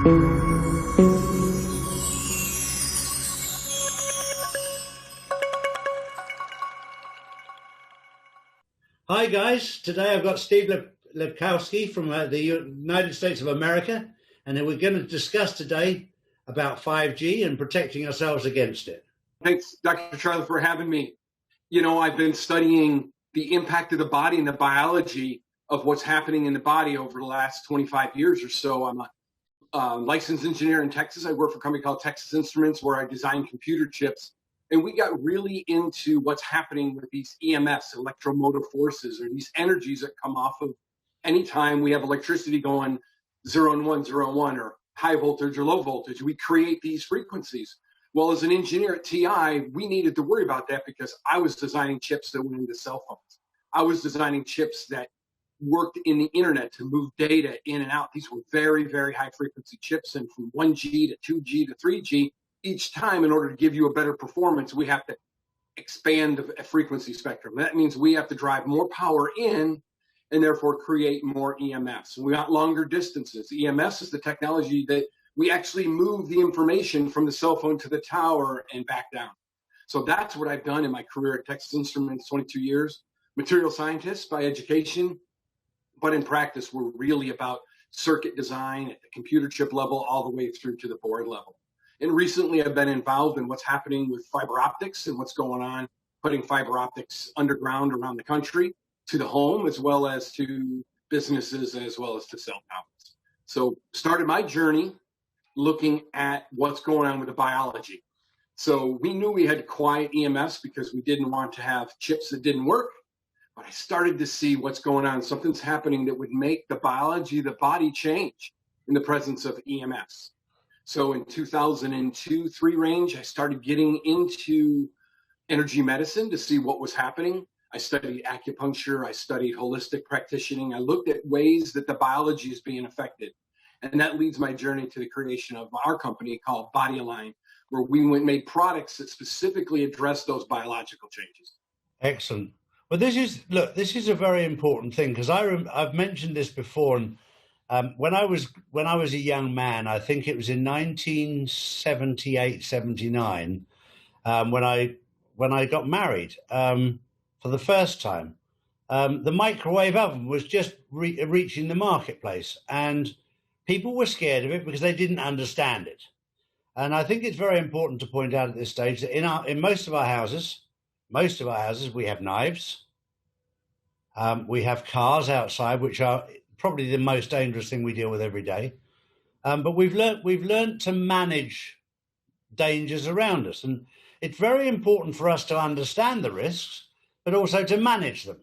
Hi guys, today I've got Steve Lewkowski from the United States of America, and we're going to discuss today about 5G and protecting ourselves against it. Thanks, Dr. Charlie, for having me. You know, I've been studying the impact of the body and the biology of what's happening in the body over the last 25 years or so. I'm a licensed engineer in Texas. I work for a company called Texas Instruments where I design computer chips. And we got really into what's happening with these EMFs, electromotive forces, or these energies that come off of any time we have electricity going 0 and 1, 0 and 1, or high voltage or low voltage. We create these frequencies. Well, as an engineer at TI, we needed to worry about that because I was designing chips that went into cell phones. I was designing chips that worked in the internet to move data in and out. These were very, very high frequency chips, and from 1G to 2G to 3G, each time, in order to give you a better performance, we have to expand the frequency spectrum. That means we have to drive more power in and therefore create more EMFs. And we got longer distances. EMS is the technology that we actually move the information from the cell phone to the tower and back down. So that's what I've done in my career at Texas Instruments, 22 years. Material scientist by education, but in practice, we're really about circuit design at the computer chip level all the way through to the board level. And recently, I've been involved in what's happening with fiber optics and what's going on, putting fiber optics underground around the country to the home, as well as to businesses, as well as to cell towers. So started my journey looking at what's going on with the biology. So we knew we had to quiet EMFs because we didn't want to have chips that didn't work. But I started to see what's going on. Something's happening that would make the biology of the body change in the presence of EMFs. So in 2002-3 range, I started getting into energy medicine to see what was happening. I studied acupuncture. I studied holistic practicing. I looked at ways that the biology is being affected. And that leads my journey to the creation of our company called Body Align, where we made products that specifically address those biological changes. Excellent. Well, this is a very important thing because I've mentioned this before, and when I was a young man, I think it was in 1978, 79, when I got married for the first time. The microwave oven was just reaching the marketplace, and people were scared of it because they didn't understand it. And I think it's very important to point out at this stage that in most of our houses, we have knives. We have cars outside, which are probably the most dangerous thing we deal with every day. But we've learned to manage dangers around us. And it's very important for us to understand the risks, but also to manage them.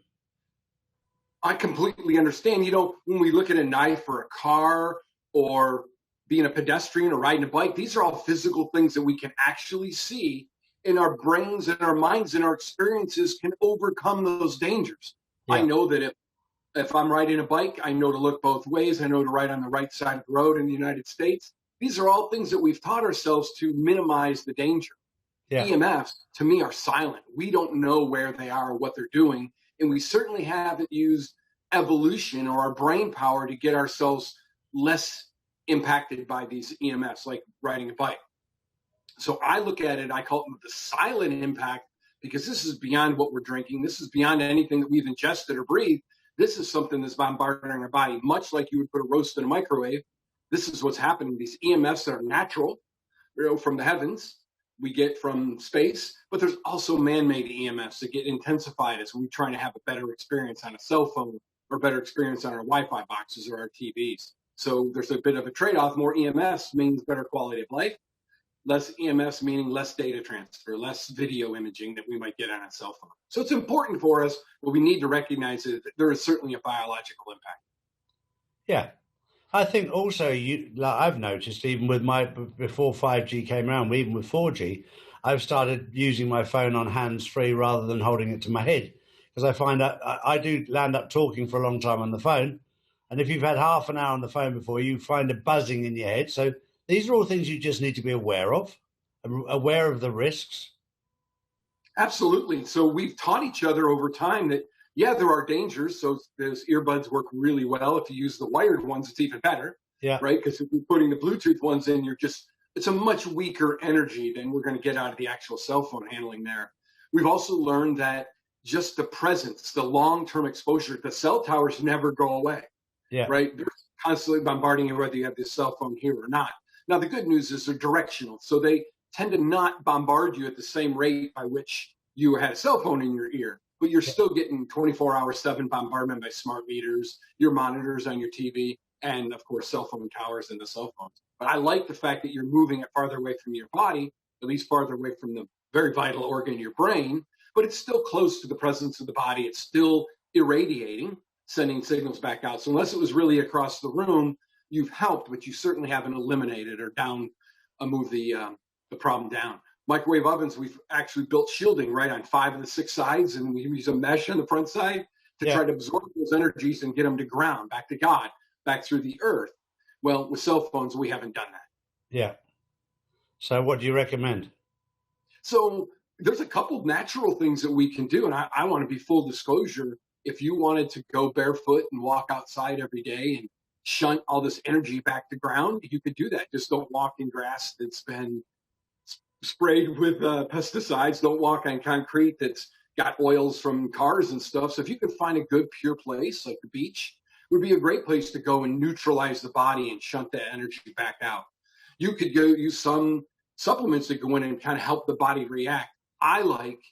I completely understand. You know, when we look at a knife or a car or being a pedestrian or riding a bike, these are all physical things that we can actually see, and our brains and our minds and our experiences can overcome those dangers. Yeah. I know that if I'm riding a bike, I know to look both ways. I know to ride on the right side of the road in the United States. These are all things that we've taught ourselves to minimize the danger. Yeah. EMFs, to me, are silent. We don't know where they are or what they're doing. And we certainly haven't used evolution or our brain power to get ourselves less impacted by these EMFs, like riding a bike. So I look at it, I call it the silent impact, because this is beyond what we're drinking. This is beyond anything that we've ingested or breathed. This is something that's bombarding our body, much like you would put a roast in a microwave. This is what's happening. These EMFs that are natural, from the heavens, we get from space, but there's also man-made EMFs that get intensified as we try to have a better experience on a cell phone or better experience on our Wi-Fi boxes or our TVs. So there's a bit of a trade-off. More EMFs means better quality of life. Less EMFs meaning less data transfer, less video imaging that we might get on a cell phone. So it's important for us, but we need to recognize that there is certainly a biological impact. Yeah. I think also I've noticed even with before 5G came around, even with 4G, I've started using my phone on hands-free rather than holding it to my head, because I find that I do land up talking for a long time on the phone. And if you've had half an hour on the phone before, you find a buzzing in your head. So these are all things you just need to be aware of the risks. Absolutely. So we've taught each other over time that, yeah, there are dangers. So those earbuds work really well. If you use the wired ones, it's even better. Yeah. right? Because if you're putting the Bluetooth ones in, it's a much weaker energy than we're going to get out of the actual cell phone handling there. We've also learned that just the presence, the long-term exposure, the cell towers never go away, Yeah. right? They're constantly bombarding you whether you have this cell phone here or not. Now, the good news is they're directional, so they tend to not bombard you at the same rate by which you had a cell phone in your ear, but you're still getting 24/7 bombardment by smart meters, your monitors on your TV, and of course, cell phone towers and the cell phones. But I like the fact that you're moving it farther away from your body, at least farther away from the very vital organ, your brain, but it's still close to the presence of the body. It's still irradiating, sending signals back out. So unless it was really across the room, you've helped, but you certainly haven't eliminated or moved the problem down. Microwave ovens, we've actually built shielding right on 5 of the 6 sides, and we use a mesh on the front side to try to absorb those energies and get them to ground, back to God, back through the earth. Well, with cell phones, we haven't done that. Yeah. So what do you recommend? So there's a couple natural things that we can do. And I want to be full disclosure. If you wanted to go barefoot and walk outside every day and shunt all this energy back to ground, you could do that. Just don't walk in grass that's been sprayed with pesticides. Don't walk on concrete that's got oils from cars and stuff. So if you could find a good pure place like the beach, would be a great place to go and neutralize the body and shunt that energy back out. You could go use some supplements that go in and kind of help the body react. I like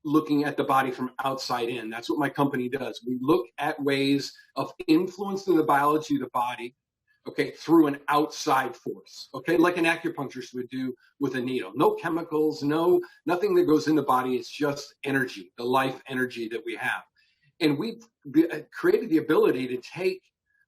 looking at the body from outside in. That's what my company does. We look at ways of influencing the biology of the body, okay, through an outside force, okay, like an acupuncturist would do with a needle. No chemicals, nothing that goes in the body. It's just energy, the life energy that we have. And we've created the ability to take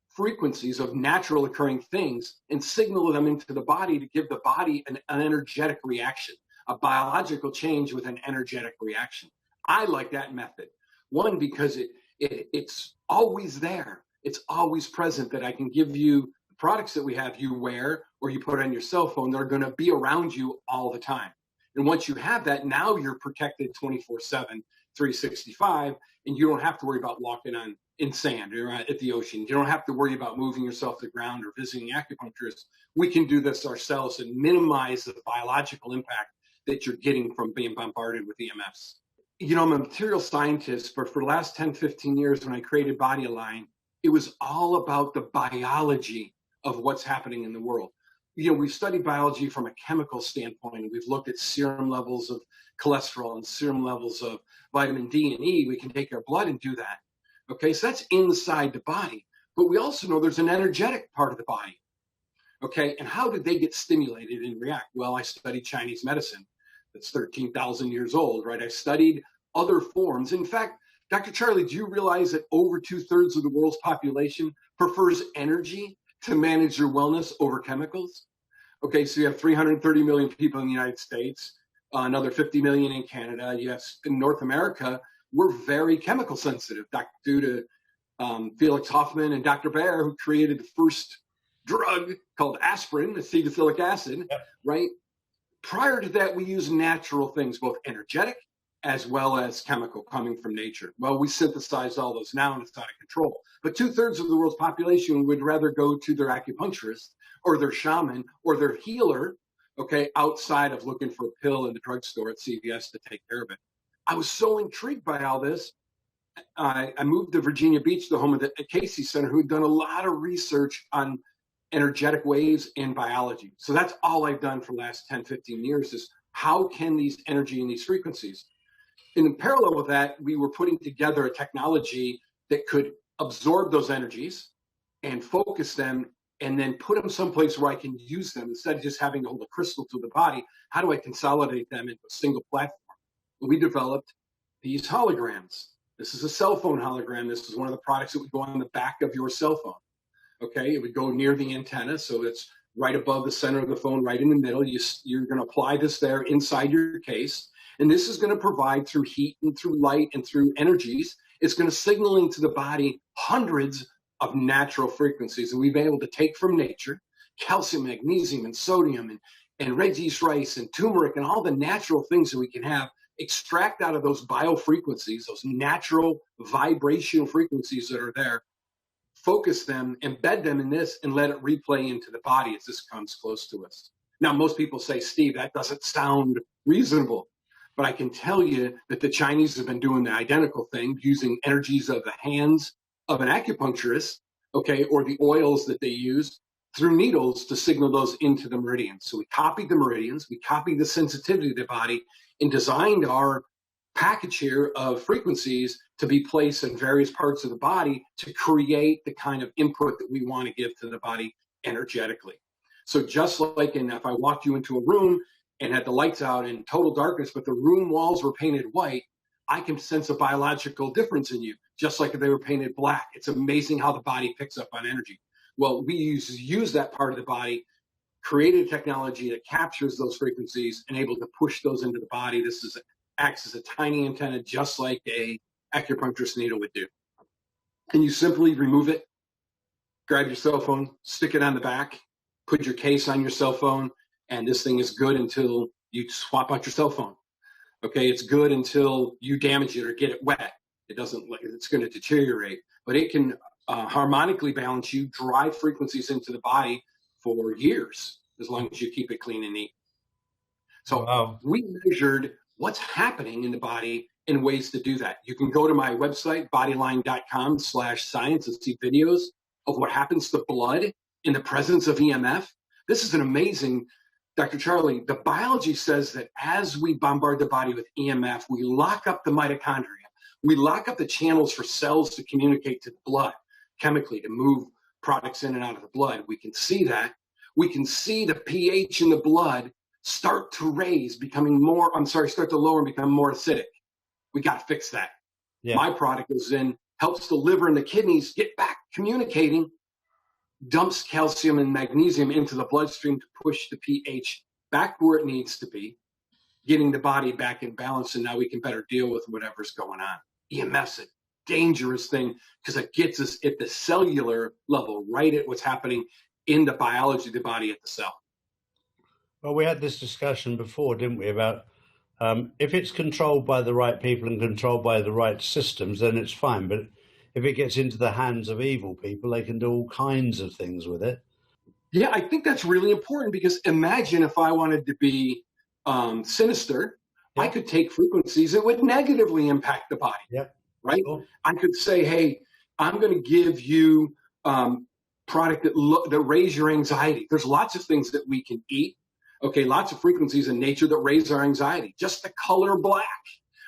frequencies of natural occurring things and signal them into the body to give the body an energetic reaction, a biological change with an energetic reaction. I like that method. One, because it's always there. It's always present, that I can give you the products that we have you wear or you put on your cell phone that are going to be around you all the time. And once you have that, now you're protected 24/7, 365, and you don't have to worry about walking in sand or at the ocean. You don't have to worry about moving yourself to the ground or visiting acupuncturists. We can do this ourselves and minimize the biological impact that you're getting from being bombarded with EMFs. You know, I'm a material scientist, but for the last 10, 15 years when I created Body Align, it was all about the biology of what's happening in the world. You know, we've studied biology from a chemical standpoint. We've looked at serum levels of cholesterol and serum levels of vitamin D and E. We can take our blood and do that. Okay, so that's inside the body. But we also know there's an energetic part of the body. Okay, and how did they get stimulated and react? Well, I studied Chinese medicine. That's 13,000 years old, right? I studied other forms. In fact, Dr. Charlie, do you realize that over 2/3 of the world's population prefers energy to manage their wellness over chemicals? Okay, so you have 330 million people in the United States, another 50 million in Canada. Yes, in North America, we're very chemical sensitive, due to Felix Hoffman and Dr. Baer, who created the first drug called aspirin, acetylsalicylic acid, right? Prior to that, we use natural things, both energetic as well as chemical, coming from nature. Well, we synthesize all those now, and it's out of control. But 2/3 of the world's population would rather go to their acupuncturist or their shaman or their healer, okay, outside of looking for a pill in the drugstore at CVS to take care of it. I was so intrigued by all this. I moved to Virginia Beach, the home of the Casey Center, who had done a lot of research on energetic waves and biology. So that's all I've done for the last 10, 15 years is how can these energy and these frequencies. And in parallel with that, we were putting together a technology that could absorb those energies and focus them and then put them someplace where I can use them instead of just having to hold a crystal to the body. How do I consolidate them into a single platform? We developed these holograms. This is a cell phone hologram. This is one of the products that would go on the back of your cell phone. Okay, it would go near the antenna, so it's right above the center of the phone, right in the middle. You're going to apply this there inside your case, and this is going to provide through heat and through light and through energies. It's going to signal into the body hundreds of natural frequencies that we've been able to take from nature, calcium, magnesium, and sodium, and red yeast rice, and turmeric, and all the natural things that we can have, extract out of those biofrequencies, those natural vibrational frequencies that are there, focus them, embed them in this, and let it replay into the body as this comes close to us. Now, most people say, Steve, that doesn't sound reasonable. But I can tell you that the Chinese have been doing the identical thing, using energies of the hands of an acupuncturist, okay, or the oils that they use through needles to signal those into the meridians. So we copied the meridians, we copied the sensitivity of the body, and designed our package here of frequencies to be placed in various parts of the body to create the kind of input that we want to give to the body energetically. So just like if I walked you into a room and had the lights out in total darkness, but the room walls were painted white, I can sense a biological difference in you, just like if they were painted black. It's amazing how the body picks up on energy. Well, we use that part of the body, created a technology that captures those frequencies and able to push those into the body. This acts as a tiny antenna, just like a acupuncturist needle would do. And you simply remove it, grab your cell phone, stick it on the back, put your case on your cell phone, and this thing is good until you swap out your cell phone. Okay, it's good until you damage it or get it wet. It's going to deteriorate, but it can harmonically balance you, drive frequencies into the body for years, as long as you keep it clean and neat. So we measured what's happening in the body in ways to do that. You can go to my website, bodyline.com/science, and see videos of what happens to blood in the presence of EMF. This is an amazing, Dr. Charlie, the biology says that as we bombard the body with EMF, we lock up the mitochondria. We lock up the channels for cells to communicate to the blood chemically, to move products in and out of the blood. We can see that. We can see the pH in the blood start to start to lower and become more acidic. We got to fix that. Yeah. My product goes in, helps the liver and the kidneys get back communicating, dumps calcium and magnesium into the bloodstream to push the pH back where it needs to be, getting the body back in balance, and now we can better deal with whatever's going on. EMF's a dangerous thing because it gets us at the cellular level, right at what's happening in the biology of the body at the cell. Well, we had this discussion before, didn't we, about if it's controlled by the right people and controlled by the right systems, then it's fine. But if it gets into the hands of evil people, they can do all kinds of things with it. Yeah, I think that's really important because imagine if I wanted to be sinister, yeah. I could take frequencies that would negatively impact the body. Yeah. Right? Cool. I could say, hey, I'm going to give you product that raise your anxiety. There's lots of things that we can eat. Okay, lots of frequencies in nature that raise our anxiety. Just the color black,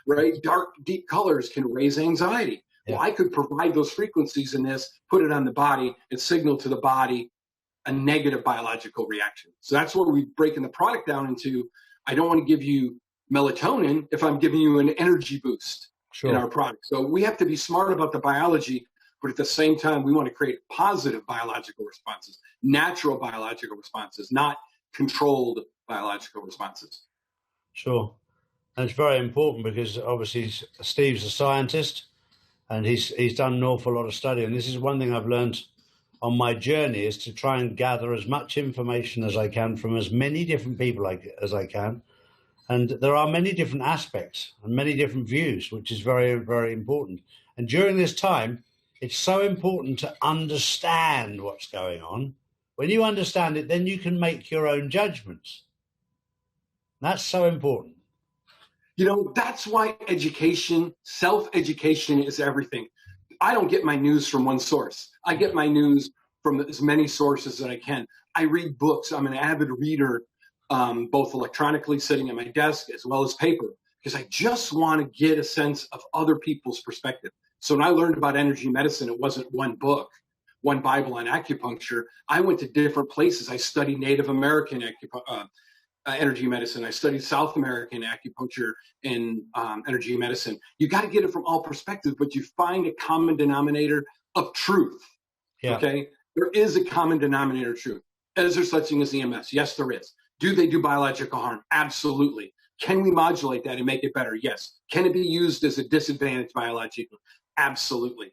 right? Dark, deep colors can raise anxiety. Yeah. Well, I could provide those frequencies in this, put it on the body, and signal to the body a negative biological reaction. So that's what we're breaking the product down into. I don't want to give you melatonin if I'm giving you an energy boost in our product. So we have to be smart about the biology, but at the same time, we want to create positive biological responses, natural biological responses, not controlled biological responses. Sure. And it's very important because obviously Steve's a scientist and he's done an awful lot of study. And this is one thing I've learned on my journey, is to try and gather as much information as I can from as many different people as I can. And there are many different aspects and many different views, which is very, very important. And during this time, it's so important to understand what's going on. When you understand it, then you can make your own judgments. That's so important. You know, that's why education, self-education is everything. I don't get my news from one source. I get my news from as many sources as I can. I read books. I'm an avid reader, both electronically sitting at my desk as well as paper, because I just want to get a sense of other people's perspective. So when I learned about energy medicine, it wasn't one book, one Bible on acupuncture. I went to different places. I studied Native American energy medicine. I studied South American acupuncture and energy medicine. You got to get it from all perspectives, but you find a common denominator of truth. Yeah. Okay? There is a common denominator of truth. Is there such thing as EMS? Yes, there is. Do they do biological harm? Absolutely. Can we modulate that and make it better? Yes. Can it be used as a disadvantage biologically? Absolutely.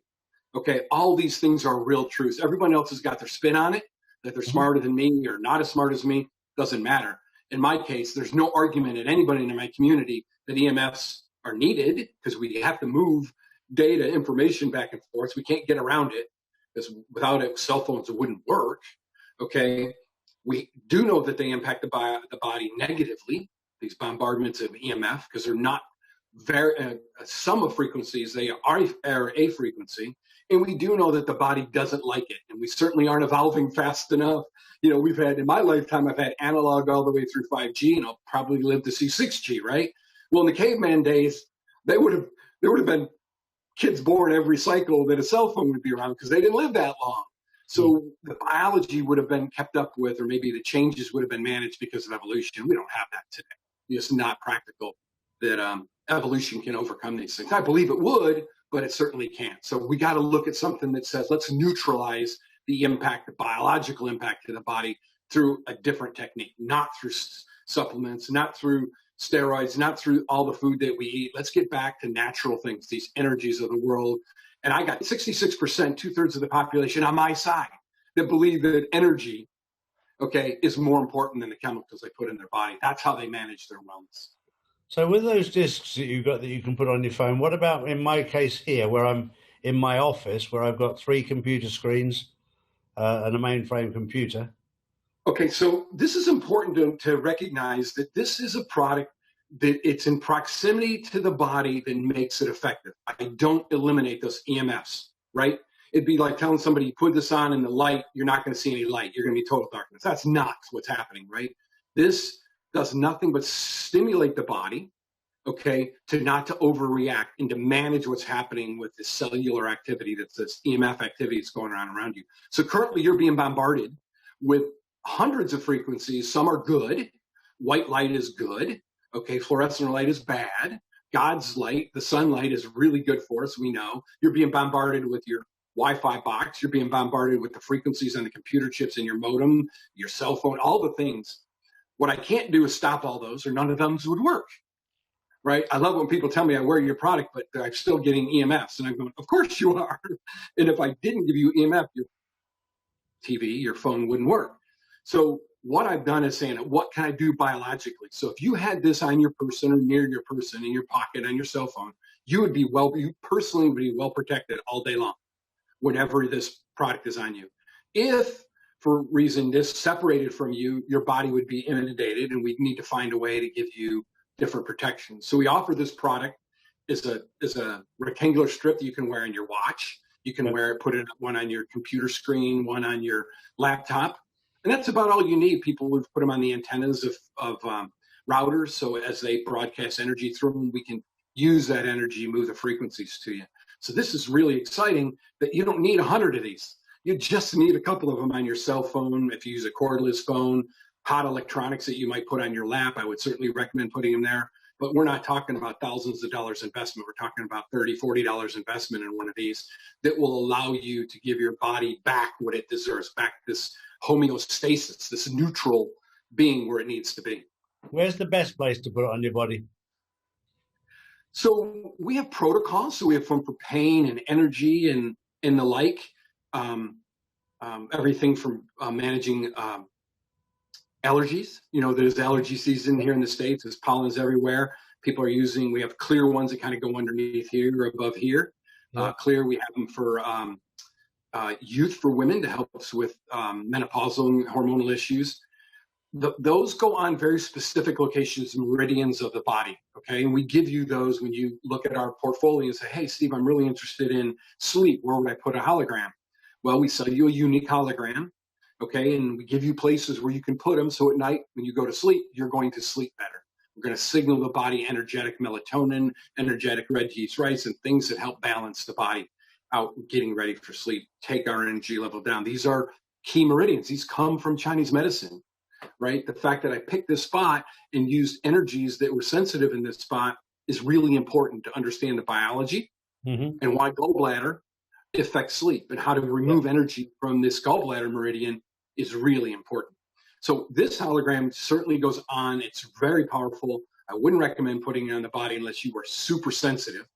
Okay, all these things are real truths. Everyone else has got their spin on it, that they're smarter than me or not as smart as me. Doesn't matter. In my case, there's no argument at anybody in my community that EMFs are needed because we have to move data, information back and forth. We can't get around it. because without it, cell phones wouldn't work. Okay, we do know that they impact the body negatively. These bombardments of EMF, because they're not very a sum of frequencies, they are a frequency, and we do know that the body doesn't like it, and we certainly aren't evolving fast enough. We've had, in my lifetime, I've had analog all the way through 5G, and I'll probably live to see 6G, right? Well, in the caveman days, there would have been kids born every cycle that a cell phone would be around, because they didn't live that long. So the biology would have been kept up with, or maybe the changes would have been managed because of evolution. We don't have that today. It's not practical that evolution can overcome these things. I believe it would, but it certainly can't. So we got to look at something that says, let's neutralize the impact, the biological impact to the body through a different technique, not through supplements, not through steroids, not through all the food that we eat. Let's get back to natural things, these energies of the world. And I got 66%, 2/3 of the population on my side that believe that energy, okay, is more important than the chemicals they put in their body. That's how they manage their wellness. So with those discs that you've got that you can put on your phone, what about in my case here, where I'm in my office, where I've got 3 computer screens and a mainframe computer? Okay, so this is important to recognize that this is a product that it's in proximity to the body that makes it effective. I don't eliminate those EMFs, right? It'd be like telling somebody, put this on in the light, you're not going to see any light. You're going to be total darkness. That's not what's happening, right? This does nothing but stimulate the body, okay, to not to overreact and to manage what's happening with this cellular activity, that's this EMF activity that's going on around you. So currently you're being bombarded with hundreds of frequencies. Some are good. White light is good. Okay, fluorescent light is bad. God's light, the sunlight, is really good for us. We know you're being bombarded with your Wi-Fi box. You're being bombarded with the frequencies on the computer chips in your modem, your cell phone, all the things. What I can't do is stop all those, or none of them would work. Right? I love when people tell me I wear your product, but I'm still getting EMFs. And I'm going, of course you are. And if I didn't give you EMF, your TV, your phone wouldn't work. So what I've done is saying, what can I do biologically? So if you had this on your person or near your person, in your pocket, on your cell phone, you personally would be well protected all day long whenever this product is on you. If for reason this separated from you, your body would be inundated, and we'd need to find a way to give you different protections. So we offer this product as a rectangular strip that you can wear on your watch. You can put one on your computer screen, one on your laptop. And that's about all you need. People would put them on the antennas of routers. So as they broadcast energy through them, we can use that energy, move the frequencies to you. So this is really exciting that you don't need 100 of these. You just need a couple of them on your cell phone. If you use a cordless phone, hot electronics that you might put on your lap, I would certainly recommend putting them there. But we're not talking about thousands of dollars investment. We're talking about $30, $40 investment in one of these that will allow you to give your body back what it deserves, back this homeostasis, this neutral being where it needs to be. Where's the best place to put it on your body? So we have protocols. So we have one for pain and energy and the like. Everything from managing allergies. There's allergy season here in the States. There's pollens everywhere. People are using, we have clear ones that kind of go underneath here or above here. Yeah. Clear, we have them for youth, for women, to help us with menopausal and hormonal issues. Those go on very specific locations, meridians of the body, okay? And we give you those when you look at our portfolio and say, hey, Steve, I'm really interested in sleep. Where would I put a hologram? Well, we sell you a unique hologram, okay? And we give you places where you can put them, so at night when you go to sleep, you're going to sleep better. We're going to signal the body energetic melatonin, energetic red yeast rice, and things that help balance the body out getting ready for sleep, take our energy level down. These are key meridians. These come from Chinese medicine, right? The fact that I picked this spot and used energies that were sensitive in this spot is really important to understand the biology and why gallbladder affects sleep, and how to remove energy from this gallbladder meridian is really important. So this hologram certainly goes on. It's very powerful. I wouldn't recommend putting it on the body unless you are super sensitive,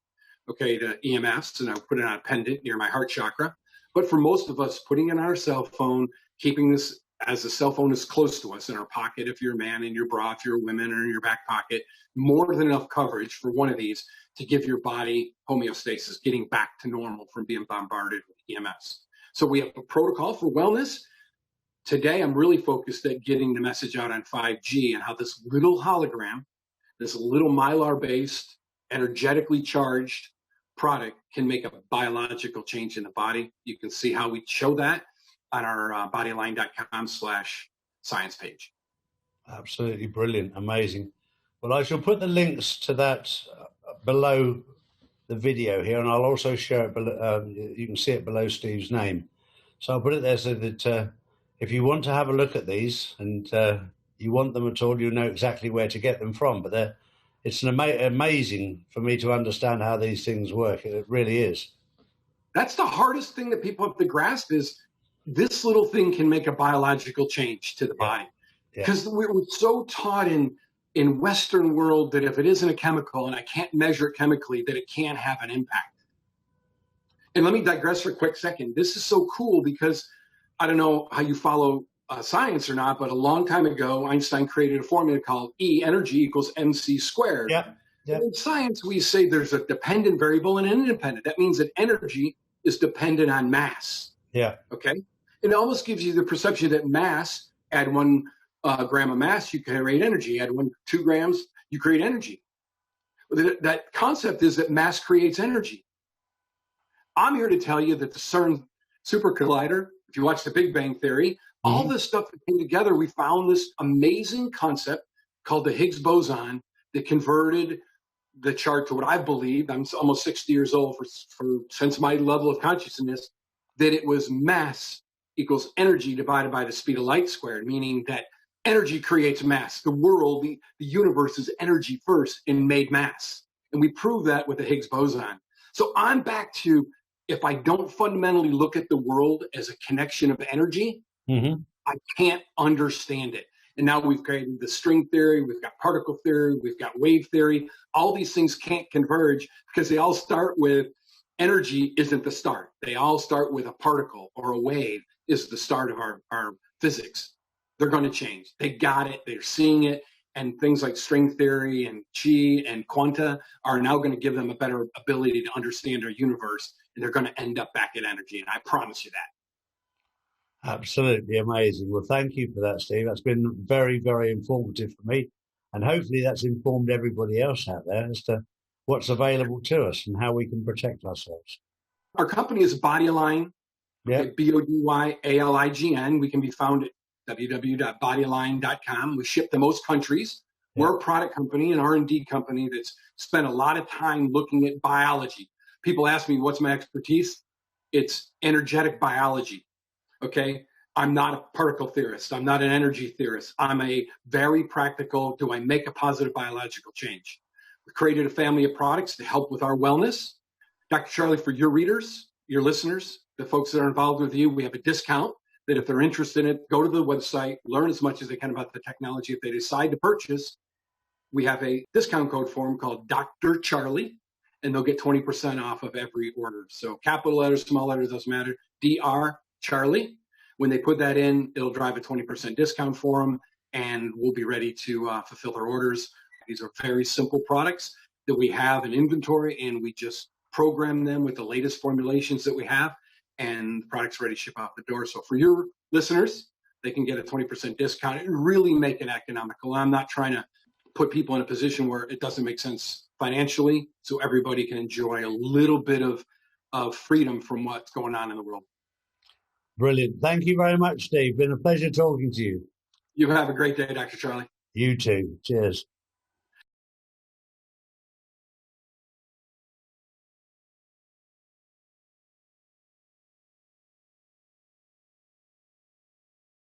okay, to EMFs, and I would put it on a pendant near my heart chakra. But for most of us, putting it on our cell phone, keeping this as the cell phone is close to us in our pocket, if you're a man, in your bra, if you're a woman, or in your back pocket, more than enough coverage for one of these to give your body homeostasis, getting back to normal from being bombarded with EMFs. So we have a protocol for wellness. Today, I'm really focused at getting the message out on 5G and how this little hologram, this little mylar-based, energetically charged product can make a biological change in the body. You can see how we show that on our bodyline.com/science page. Absolutely brilliant. Amazing. Well, I shall put the links to that below the video here, and I'll also share it below. You can see it below Steve's name. So I'll put it there so that if you want to have a look at these and you want them at all, you know exactly where to get them from. But it's amazing for me to understand how these things work. It really is. That's the hardest thing that people have to grasp is this little thing can make a biological change to the body. Because we're so taught in Western world that if it isn't a chemical and I can't measure it chemically, that it can't have an impact. And let me digress for a quick second. This is so cool because I don't know how you follow science or not, but a long time ago, Einstein created a formula called E, energy equals mc squared. Yep. In science, we say there's a dependent variable and an independent. That means that energy is dependent on mass. Yeah. Okay. It almost gives you the perception that mass, add 1 gram of mass, you create energy. Add 2 grams, you create energy. That concept is that mass creates energy. I'm here to tell you that the CERN super collider, if you watch the Big Bang Theory, all this stuff that came together, we found this amazing concept called the Higgs boson that converted the chart to what I believed. I'm almost 60 years old since my level of consciousness, that it was mass equals energy divided by the speed of light squared, meaning that energy creates mass. The world, the universe is energy first and made mass. And we proved that with the Higgs boson. So I'm back to, if I don't fundamentally look at the world as a connection of energy, I can't understand it. And now we've created the string theory, we've got particle theory, we've got wave theory. All these things can't converge because they all start with energy isn't the start. They all start with a particle or a wave is the start of our physics. They're going to change. They got it. They're seeing it. And things like string theory and chi and quanta are now going to give them a better ability to understand our universe. And they're going to end up back at energy. And I promise you that. Absolutely amazing. Well, thank you for that, Steve. That's been very, very informative for me. And hopefully that's informed everybody else out there as to what's available to us and how we can protect ourselves. Our company is Bodyline, BODYALIGN. We can be found at www.bodyline.com. We ship to most countries. We're a product company, an R&D company that's spent a lot of time looking at biology. People ask me, what's my expertise? It's energetic biology. Okay, I'm not a particle theorist. I'm not an energy theorist. I'm a very practical, do I make a positive biological change? We created a family of products to help with our wellness. Dr. Charlie, for your readers, your listeners, the folks that are involved with you, we have a discount that if they're interested in it, go to the website, learn as much as they can about the technology. If they decide to purchase, we have a discount code for them called Dr. Charlie, and they'll get 20% off of every order. So capital letters, small letters, doesn't matter. DR Charlie. When they put that in, it'll drive a 20% discount for them, and we'll be ready to fulfill their orders. These are very simple products that we have in inventory, and we just program them with the latest formulations that we have, and the product's ready to ship out the door. So for your listeners, they can get a 20% discount and really make it economical. I'm not trying to put people in a position where it doesn't make sense financially, so everybody can enjoy a little bit of freedom from what's going on in the world. Brilliant. Thank you very much, Steve. Been a pleasure talking to you. You have a great day, Dr. Charlie. You too. Cheers.